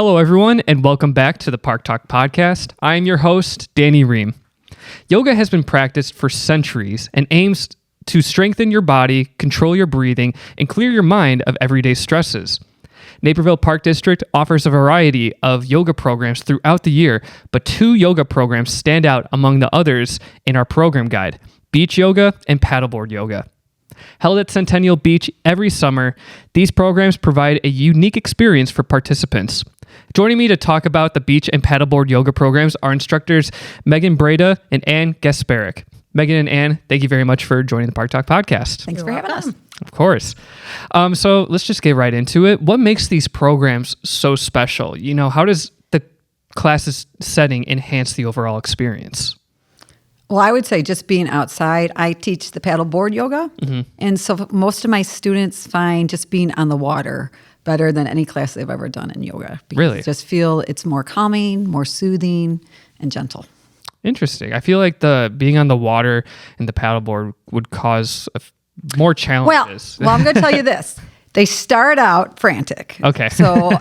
Hello, everyone, and welcome back to the ParkTalk Podcast. I am your host, Danny Rehm. Yoga has been practiced for centuries and aims to strengthen your body, control your breathing, and clear your mind of everyday stresses. Naperville Park District offers a variety of yoga programs throughout the year, but 2 yoga programs stand out among the others in our program guide: Beach Yoga and Paddleboard Yoga. Held at Centennial Beach every summer, these programs provide a unique experience for participants. Joining me to talk about the Beach and Paddleboard Yoga programs are instructors Meg'n Braida and Gasperec. Meg'n and Ann, thank you very much for joining the ParkTalk Podcast. Thanks for having us. Of course. So let's just get right into it. What makes these programs so special? You know, how does the classes setting enhance the overall experience? Well, I would say just being outside. I teach the paddleboard yoga, and so most of my students find just being on the water better than any class they've ever done in yoga. Really? I just feel it's more calming, more soothing, and gentle. Interesting. I feel like the being on the water and the paddleboard would cause more challenges. Well, I'm going to tell you this. They start out frantic. Okay. So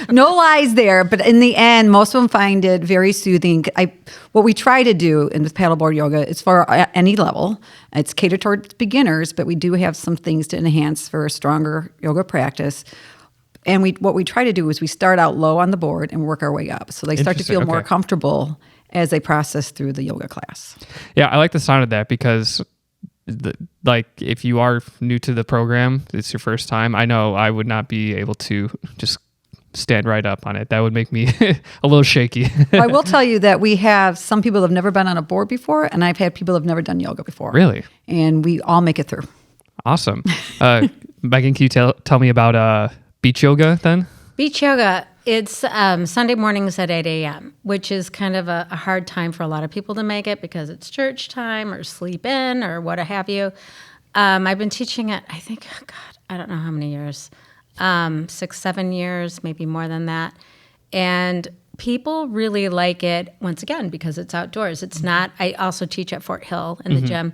no lies there, but in the end, most of them find it very soothing. What we try to do in this paddleboard yoga is for any level. It's catered towards beginners, but we do have some things to enhance for a stronger yoga practice. And what we try to do is we start out low on the board and work our way up. So they start to feel more comfortable as they process through the yoga class. Yeah, I like the sound of that because if you are new to the program, it's your first time, I know I would not be able to just stand right up on it. That would make me a little shaky. I will tell you that we have some people who have never been on a board before, and I've had people who have never done yoga before. Really? And we all make it through. Awesome. Meg'n, can you tell me about beach yoga then? Beach yoga, it's Sunday mornings at 8 a.m., which is kind of a hard time for a lot of people to make it because it's church time or sleep in or what have you. I've been teaching it, I think, I don't know how many years, 6, 7 years, maybe more than that. And people really like it, once again, because it's outdoors. It's not, I also teach at Fort Hill in the gym.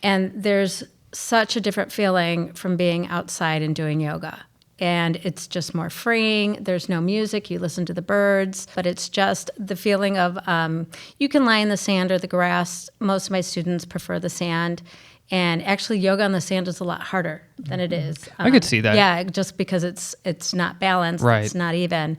And there's such a different feeling from being outside and doing yoga. And it's just more freeing. There's no music. You listen to the birds. But it's just the feeling of you can lie in the sand or the grass. Most of my students prefer the sand. And actually, yoga on the sand is a lot harder than it is. I could see that. Yeah, just because it's not balanced. Right. It's not even.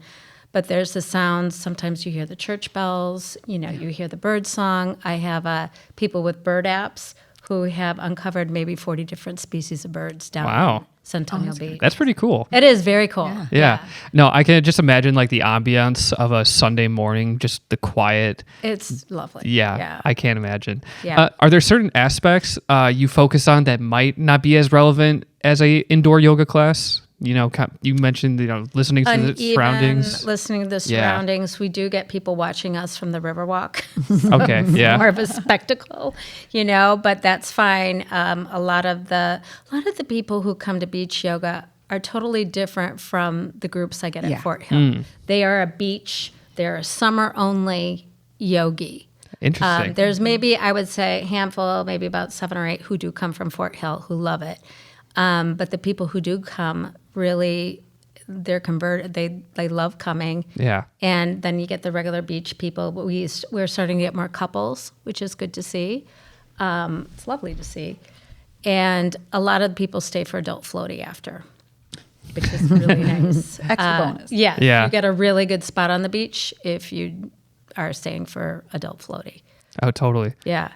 But there's the sounds. Sometimes you hear the church bells. You hear the bird song. I have people with bird apps who have uncovered maybe 40 different species of birds down in Centennial Beach. That's pretty cool. It is very cool. Yeah. No, I can just imagine like the ambiance of a Sunday morning, just the quiet. It's lovely. Yeah. I can't imagine. Yeah. Are there certain aspects you focus on that might not be as relevant as a indoor yoga class? You know, you mentioned, listening to the surroundings. Listening to the surroundings. We do get people watching us from the Riverwalk. Okay, yeah. More of a spectacle, but that's fine. A lot of the people who come to beach yoga are totally different from the groups I get at Fort Hill. They are they're a summer-only yogi. Interesting. There's maybe, I would say, a handful, maybe about 7 or 8 who do come from Fort Hill who love it. But the people who do come, really, they're converted. They love coming. Yeah. And then you get the regular beach people. But we're starting to get more couples, which is good to see. It's lovely to see. And a lot of people stay for adult floaty after, which is really nice. Extra bonus. Yeah. You get a really good spot on the beach if you are staying for adult floaty. Oh, totally. Yeah.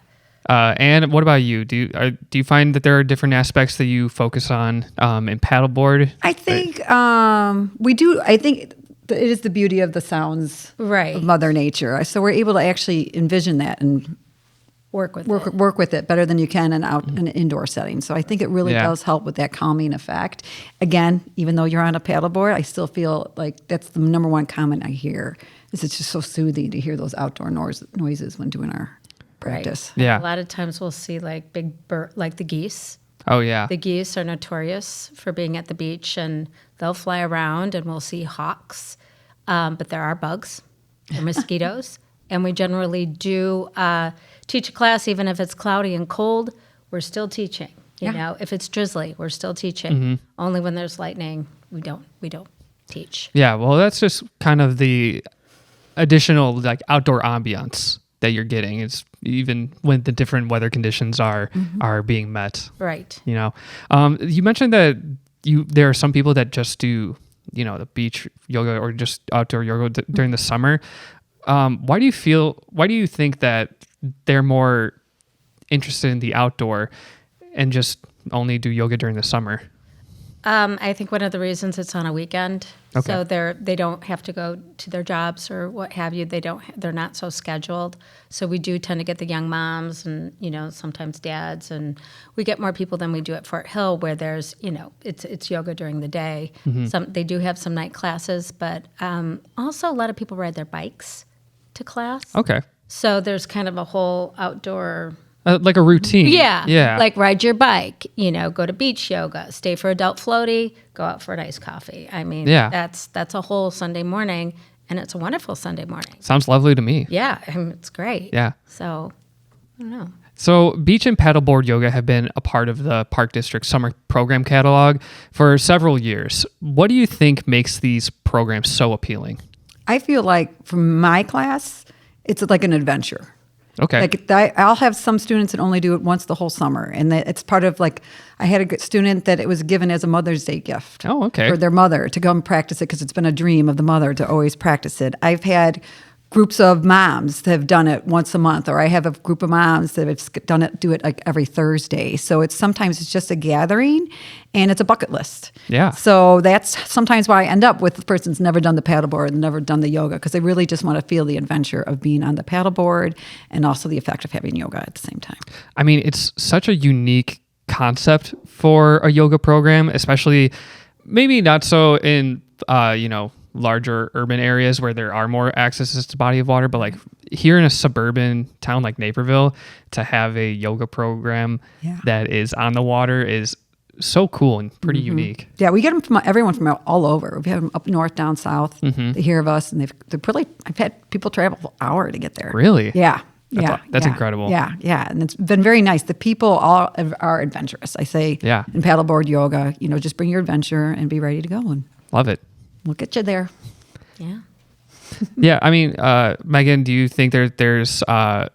And what about you? Do you find that there are different aspects that you focus on in paddleboard? I think we do. I think it is the beauty of the sounds of Mother Nature. So we're able to actually envision that and work with it better than you can in an indoor setting. So I think it really does help with that calming effect. Again, even though you're on a paddleboard, I still feel like that's the number one comment I hear. Is it's just so soothing to hear those outdoor noises when doing our practice. Right. Yeah. A lot of times we'll see like big bird, like the geese. Oh, yeah. The geese are notorious for being at the beach, and they'll fly around, and we'll see hawks. But there are bugs or mosquitoes. And we generally do teach a class, even if it's cloudy and cold, we're still teaching. You know, if it's drizzly, we're still teaching. Only when there's lightning, we don't teach. Yeah, well, that's just kind of the additional like outdoor ambiance that you're getting. It's even when the different weather conditions are being met. Right. You know, you mentioned that there are some people that just do, you know, the beach yoga or just outdoor yoga during the summer. Why do you think that they're more interested in the outdoor and just only do yoga during the summer? I think one of the reasons it's on a weekend, Okay. so they don't have to go to their jobs or what have you. They're not so scheduled. So we do tend to get the young moms and, you know, sometimes dads, and we get more people than we do at Fort Hill, where there's, you know, it's yoga during the day. They do have some night classes, but also a lot of people ride their bikes to class. Okay. So there's kind of a whole outdoor. Like a routine. Yeah. Like ride your bike, you know, go to beach yoga, stay for adult floaty, go out for a nice coffee. I mean, that's a whole Sunday morning, and it's a wonderful Sunday morning. Sounds lovely to me. Yeah, I mean, it's great. Yeah. So, I don't know. So Beach and Paddleboard Yoga have been a part of the Park District summer program catalog for several years. What do you think makes these programs so appealing? I feel like for my class, it's like an adventure. Okay. Like I'll have some students that only do it once the whole summer, and that it's part of like I had a good student that it was given as a Mother's Day gift. Oh, okay. For their mother to go and practice it because it's been a dream of the mother to always practice it. I've had groups of moms that have done it once a month, or I have a group of moms that have do it like every Thursday. So sometimes it's just a gathering, and it's a bucket list. Yeah. So that's sometimes why I end up with the person's never done the paddleboard and never done the yoga, because they really just want to feel the adventure of being on the paddleboard and also the effect of having yoga at the same time. I mean, it's such a unique concept for a yoga program, especially maybe not so in, larger urban areas where there are more accesses to body of water, but like here in a suburban town like Naperville, to have a yoga program that is on the water is so cool and pretty unique. Yeah, we get them from everyone from all over. We have them up north, down south. They hear of us, and I've had people travel an hour to get there. Really? Yeah. That's incredible. Yeah. And it's been very nice. The people all are adventurous. I say in paddleboard yoga, just bring your adventure and be ready to go. And love it. We'll get you there. Yeah. Yeah. I mean, Meg'n, do you think there's a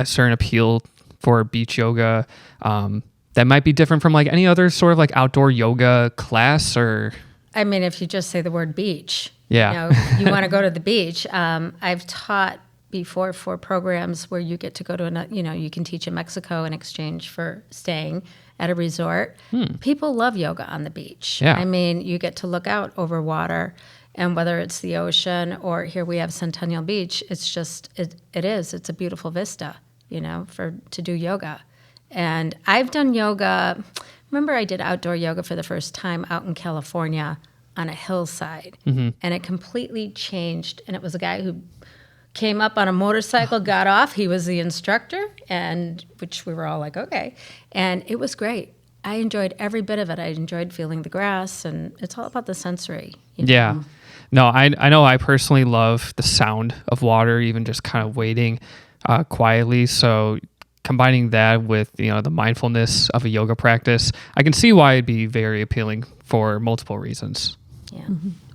certain appeal for beach yoga that might be different from like any other sort of like outdoor yoga class? Or I mean, if you just say the word beach, you want to go to the beach. I've taught before for programs where you get to go to you can teach in Mexico in exchange for staying at a resort. People love yoga on the beach. Yeah. I mean, you get to look out over water, and whether it's the ocean or here we have Centennial Beach, it's just, it's a beautiful vista, to do yoga. And I've done yoga. Remember, I did outdoor yoga for the first time out in California on a hillside, and it completely changed. And it was a guy who came up on a motorcycle, got off. He was the instructor, and which we were all like, okay. And it was great. I enjoyed every bit of it. I enjoyed feeling the grass, and it's all about the sensory. Yeah. No, I know I personally love the sound of water, even just kind of waiting quietly. So combining that with, the mindfulness of a yoga practice, I can see why it'd be very appealing for multiple reasons.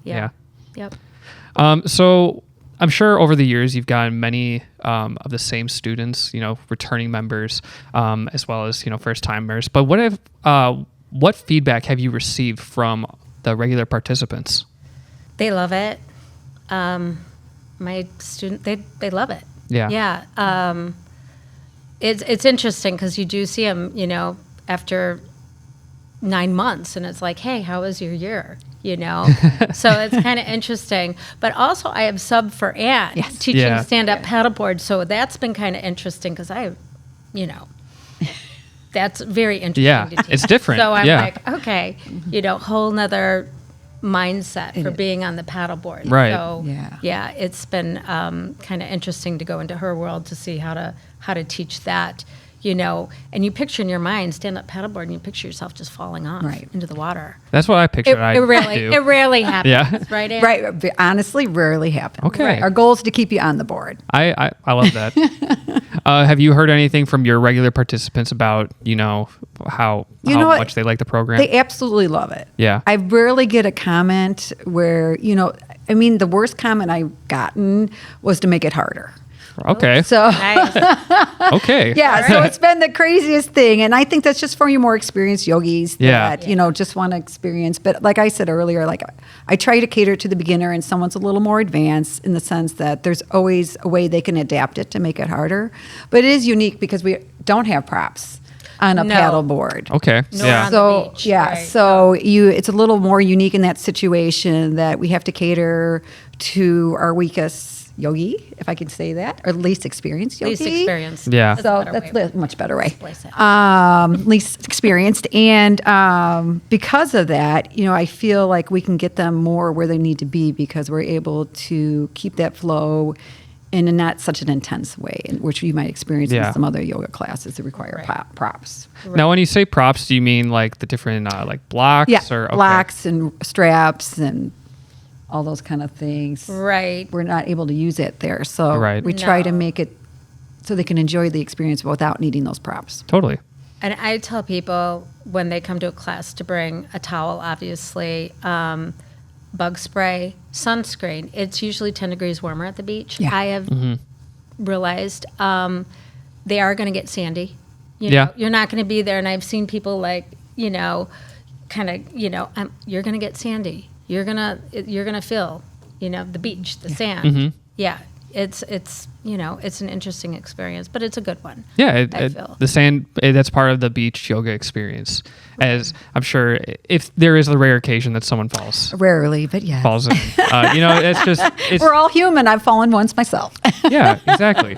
Yeah. Yep. So I'm sure over the years you've gotten many of the same students, returning members, as well as first timers. But what feedback have you received from the regular participants? They love it. My student, they love it. Yeah. Yeah. It's interesting because you do see them, after 9 months, and it's like, hey, how was your year? So it's kind of interesting. But also I have sub for Ann teaching stand-up paddleboard. So that's been kind of interesting because that's very interesting to teach. It's different. So I'm like, okay, whole nother mindset for being on the paddleboard. Right. So it's been kind of interesting to go into her world to see how to teach that, and you picture in your mind stand-up paddleboard, and you picture yourself just falling off into the water. That's what I picture. It rarely happens. Yeah. Right, Ann? Right. Honestly, rarely happens. Okay. Right. Our goal is to keep you on the board. I love that. Have you heard anything from your regular participants about, how much they like the program? They absolutely love it. Yeah. I rarely get a comment where, the worst comment I've gotten was to make it harder. Okay. So, Nice. Okay. yeah, so it's been the craziest thing. And I think that's just for you more experienced yogis that, just want to experience. But like I said earlier, I try to cater to the beginner and someone's a little more advanced in the sense that there's always a way they can adapt it to make it harder. But it is unique because we don't have props on a paddleboard. Okay. Nor on the beach, right. So it's a little more unique in that situation that we have to cater to our weakest yogi, if I can say that, or least experienced yogi. Least experienced. Yeah. So that's a much better way. It. Least experienced. And because of that, I feel like we can get them more where they need to be because we're able to keep that flow in a not such an intense way, which you might experience in some other yoga classes that require props. Right. Now, when you say props, do you mean like the different blocks? Yeah, or blocks and straps and all those kind of things. Right. We're not able to use it there. So we try to make it so they can enjoy the experience without needing those props. Totally. And I tell people when they come to a class to bring a towel, obviously, bug spray, sunscreen. It's usually 10 degrees warmer at the beach. Yeah. I have realized they are going to get sandy. Yeah. You're not going to be there. And I've seen people you're going to get sandy. You're gonna feel, the beach, the sand. Mm-hmm. Yeah, it's it's an interesting experience, but it's a good one. Yeah, I feel. The sand, that's part of the beach yoga experience. As I'm sure, if there is a rare occasion that someone falls. Rarely, but yeah. Falls in. It's we're all human. I've fallen once myself. Yeah, exactly.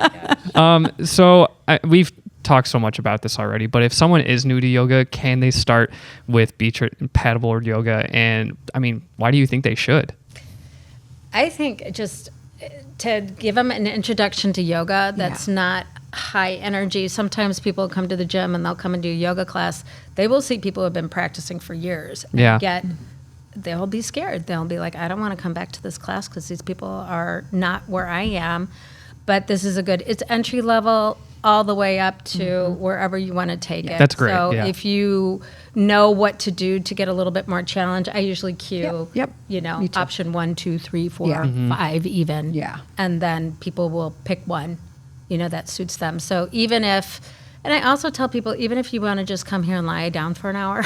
So we've talked so much about this already, but if someone is new to yoga, can they start with beach or paddleboard yoga? And why do you think they should? I think just to give them an introduction to yoga that's not high energy. Sometimes people come to the gym and they'll come and do a yoga class. They will see people who have been practicing for years. And they'll be scared. They'll be like, I don't want to come back to this class because these people are not where I am. But this is it's entry level all the way up to wherever you want to take it. That's great. So if you know what to do to get a little bit more challenge, I usually cue, option 1, 2, 3, 4, 5 even. Yeah. And then people will pick one, that suits them. So and I also tell people, even if you want to just come here and lie down for an hour,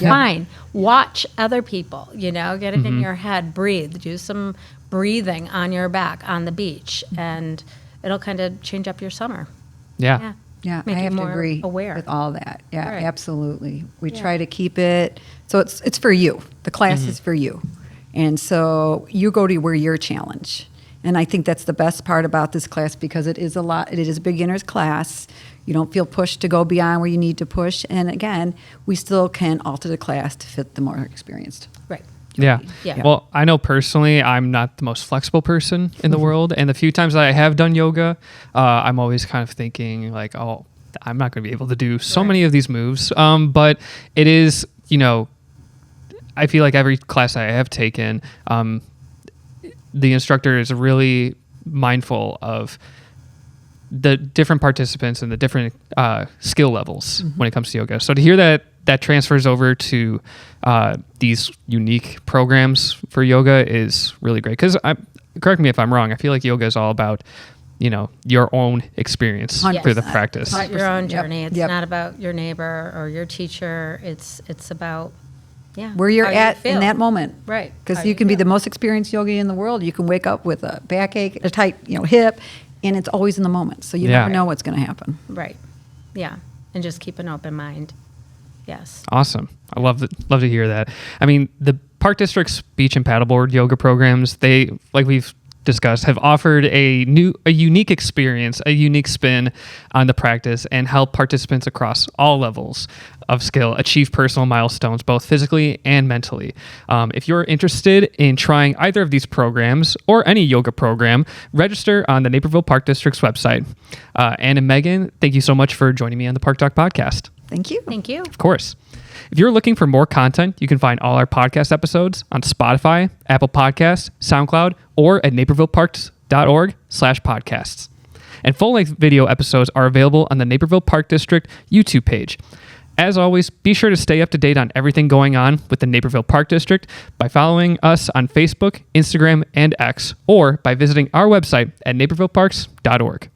fine. Watch other people, get it in your head, breathe, do some breathing on your back on the beach, and it'll kind of change up your summer. Yeah, Make I you have to more agree aware with all that. Yeah, Right. absolutely. We try to keep it so it's for you. The class is for you, and so you go to where you're challenged. And I think that's the best part about this class because it is It is a beginner's class. You don't feel pushed to go beyond where you need to push. And again, we still can alter the class to fit the more experienced. Right. Yeah. Yeah. Well, I know personally I'm not the most flexible person in the world. And the few times that I have done yoga, I'm always kind of thinking like, oh, I'm not going to be able to do so many of these moves. But it is, I feel like every class I have taken, the instructor is really mindful of the different participants and the different skill levels when it comes to yoga. So to hear that transfers over to these unique programs for yoga is really great. Because correct me if I'm wrong, I feel like yoga is all about your own experience through the practice. It's about your own journey. Yep. It's not about your neighbor or your teacher. It's about where you're how you at feel. in that moment. Right. Because How you you can be feel. the most experienced yogi in the world. You can wake up with a backache, a tight hip, and it's always in the moment. So you never know what's going to happen. Right. Yeah. And just keep an open mind. Yes. Awesome. I love to hear that. The Park District's Beach and Paddleboard Yoga programs, they, like we've discussed have offered a unique experience, a unique spin on the practice, and help participants across all levels of skill achieve personal milestones, both physically and mentally. If you're interested in trying either of these programs or any yoga program, register on the Naperville Park District's website. Ann and Meg'n, thank you so much for joining me on the ParkTalk Podcast. Thank you. Thank you. Of course. If you're looking for more content, you can find all our podcast episodes on Spotify, Apple Podcasts, SoundCloud, or at napervilleparks.org/podcasts. And full-length video episodes are available on the Naperville Park District YouTube page. As always, be sure to stay up to date on everything going on with the Naperville Park District by following us on Facebook, Instagram, and X, or by visiting our website at napervilleparks.org.